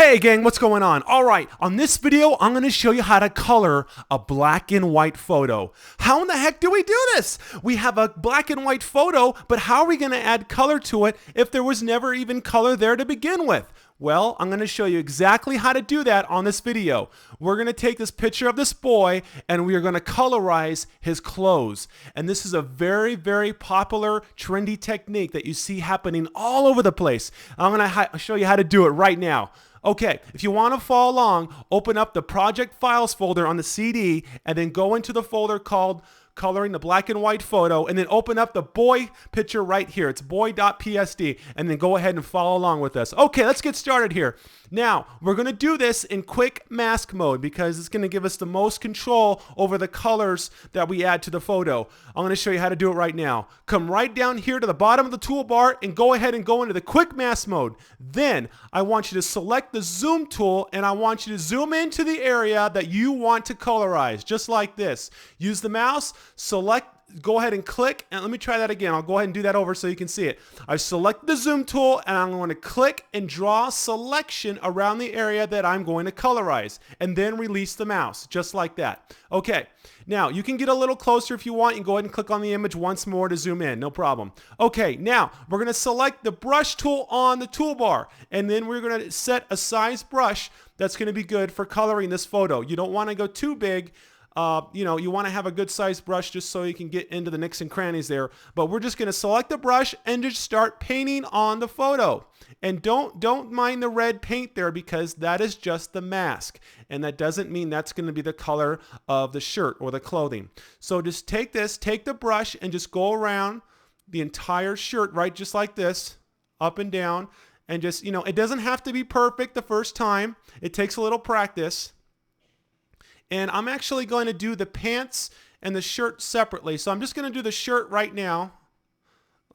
Hey gang, what's going on? All right, on this video, I'm going to show you how to color a black and white photo. How in the heck do we do this? We have a black and white photo, but how are we going to add color to it if there was never even color there to begin with? Well, I'm going to show you exactly how to do that on this video. We're going to take this picture of this boy and we are going to colorize his clothes. And this is a very, very popular, trendy technique that you see happening all over the place. I'm going to show you how to do it right now. Okay, if you want to follow along, open up the project files folder on the CD and then go into the folder called coloring the black and white photo, and then open up the boy picture right here. It's boy.psd, and then go ahead and follow along with us. Okay, let's get started here. Now, we're going to do this in quick mask mode because it's going to give us the most control over the colors that we add to the photo. I'm going to show you how to do it right now. Come right down here to the bottom of the toolbar and go ahead and go into the quick mask mode. Then, I want you to select the zoom tool and I want you to zoom into the area that you want to colorize, just like this. Use the mouse, go ahead and click, and let me try that again. I'll go ahead and do that over so you can see it. I've selected the zoom tool and I'm going to click and draw selection around the area that I'm going to colorize, and then release the mouse, just like that. Okay, now you can get a little closer if you want. You can go ahead and click on the image once more to zoom in, no problem. Okay, now we're going to select the brush tool on the toolbar, and then we're going to set a size brush that's going to be good for coloring this photo. You don't want to go too big. You want to have a good sized brush just so you can get into the nicks and crannies there. But we're just going to select the brush and just start painting on the photo. And don't mind the red paint there because that is just the mask. And that doesn't mean that's going to be the color of the shirt or the clothing. So just take the brush and just go around the entire shirt, right? Just like this, up and down. And just, it doesn't have to be perfect the first time. It takes a little practice. And I'm actually going to do the pants and the shirt separately. So I'm just going to do the shirt right now.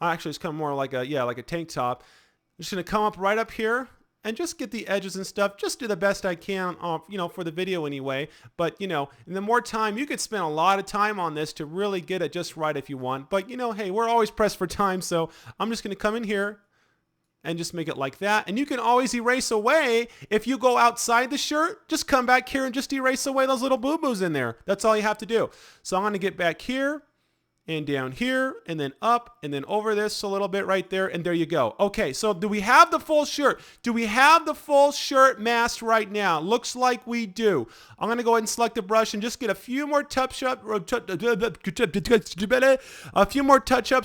Actually, it's kind of more like a tank top. I'm just going to come up right up here and just get the edges and stuff. Just do the best I can, for the video anyway. But, in the more time, you could spend a lot of time on this to really get it just right if you want. But, hey, we're always pressed for time. So I'm just going to come in here and just make it like that. And you can always erase away. If you go outside the shirt, just come back here and just erase away those little boo-boos in there. That's all you have to do. So I'm going to get back here and down here and then up and then over this a little bit right there, and there you go. Okay, so do we have the full shirt? Do we have the full shirt masked right now? Looks like we do. I'm going to go ahead and select the brush and just get a few more touch-ups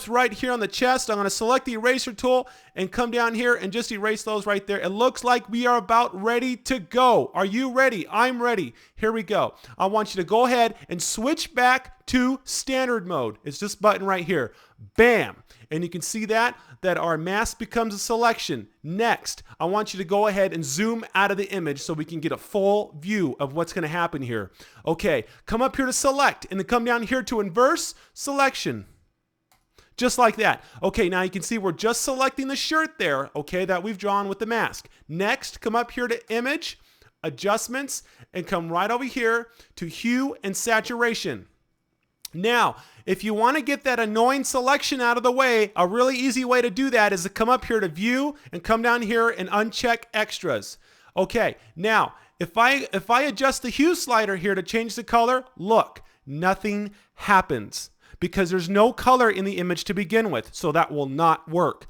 right here on the chest. I'm going to select the eraser tool and come down here and just erase those right there. It looks like we are about ready to go. Are you ready? I'm ready. Here we go. I want you to go ahead and switch back to standard mode. It's this button right here. Bam. And you can see that our mask becomes a selection. Next, I want you to go ahead and zoom out of the image so we can get a full view of what's going to happen here. Okay, come up here to select and then come down here to inverse selection. Just like that. Okay, now you can see we're just selecting the shirt there, okay, that we've drawn with the mask. Next, come up here to image, adjustments, and come right over here to hue and saturation. Now, if you want to get that annoying selection out of the way, a really easy way to do that is to come up here to view and come down here and uncheck extras. Okay, now, if I adjust the hue slider here to change the color, look, nothing happens because there's no color in the image to begin with, so that will not work.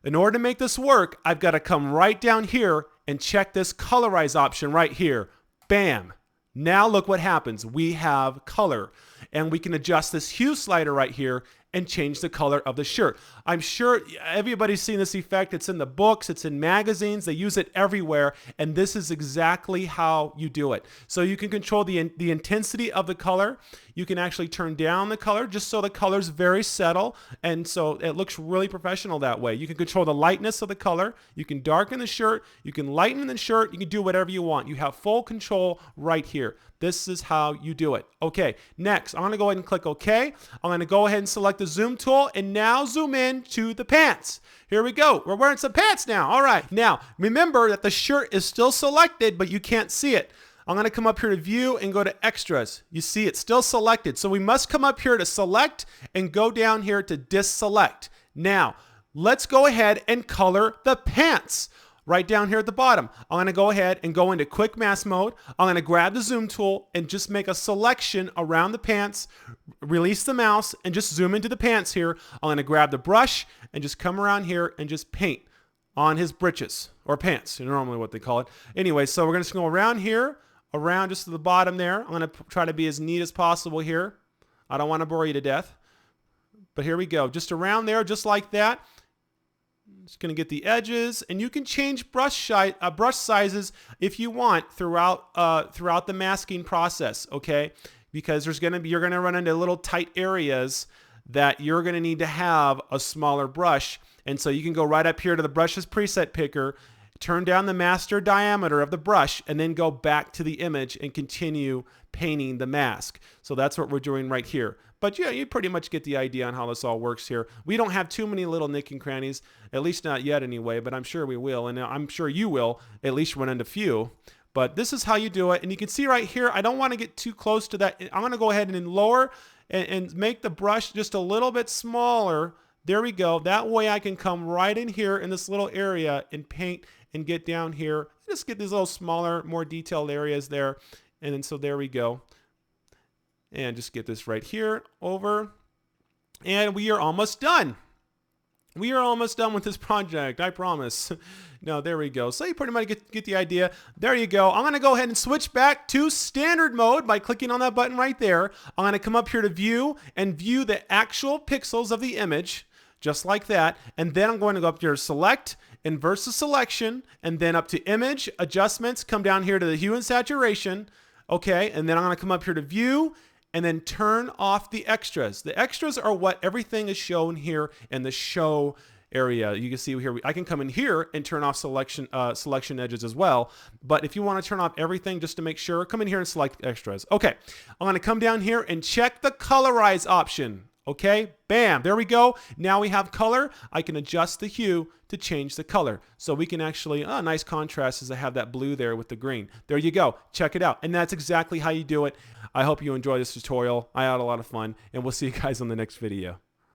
In order to make this work, I've got to come right down here and check this colorize option right here. Bam. Now look what happens. We have color. And we can adjust this hue slider right here and change the color of the shirt. I'm sure everybody's seen this effect. It's in the books, it's in magazines, they use it everywhere, and this is exactly how you do it. So you can control the intensity of the color. You can actually turn down the color just so the color's very subtle, and so it looks really professional that way. You can control the lightness of the color. You can darken the shirt. You can lighten the shirt. You can do whatever you want. You have full control right here. This is how you do it. Okay, next, I'm going to go ahead and click OK. I'm going to go ahead and select the zoom tool and now zoom in to the pants. Here we go. We're wearing some pants now. All right. Now, remember that the shirt is still selected, but you can't see it. I'm going to come up here to view and go to extras. You see it's still selected. So we must come up here to select and go down here to deselect. Now, let's go ahead and color the pants. right down here at the bottom, I'm going to go ahead and go into quick mask mode. I'm going to grab the zoom tool and just make a selection around the pants, release the mouse and just zoom into the pants here. I'm going to grab the brush and just come around here and just paint on his breeches or pants, normally what they call it. Anyway, so we're going to go around here, around just to the bottom there. I'm going to try to be as neat as possible here. I don't want to bore you to death. But here we go. Just around there, just like that. Just going to get the edges, and you can change brush sizes if you want throughout the masking process, okay? Because you're going to run into little tight areas that you're going to need to have a smaller brush. And so you can go right up here to the brushes preset picker, turn down the master diameter of the brush, and then go back to the image and continue painting the mask. So that's what we're doing right here. But yeah, you pretty much get the idea on how this all works here. We don't have too many little nick and crannies, at least not yet anyway, but I'm sure we will. And I'm sure you will at least run into a few. But this is how you do it. And you can see right here, I don't want to get too close to that. I'm going to go ahead and lower and make the brush just a little bit smaller. There we go. That way I can come right in here in this little area and paint and get down here. Just get these little smaller, more detailed areas there. And then so there we go. And just get this right here over. And we are almost done. We are almost done with this project, I promise. No, there we go. So you pretty much get the idea. There you go. I'm going to go ahead and switch back to standard mode by clicking on that button right there. I'm going to come up here to view and view the actual pixels of the image, just like that. And then I'm going to go up here to select, inverse the selection, and then up to image, adjustments, come down here to the hue and saturation. Okay, and then I'm going to come up here to view, and then turn off the extras. The extras are what everything is shown here in the show area. You can see here, I can come in here and turn off selection edges as well. But if you want to turn off everything just to make sure, come in here and select extras. Okay, I'm going to come down here and check the colorize option. Okay, bam, there we go. Now we have color. I can adjust the hue to change the color. So we can actually, nice contrast as I have that blue there with the green. There you go, check it out. And that's exactly how you do it. I hope you enjoy this tutorial. I had a lot of fun, and we'll see you guys on the next video.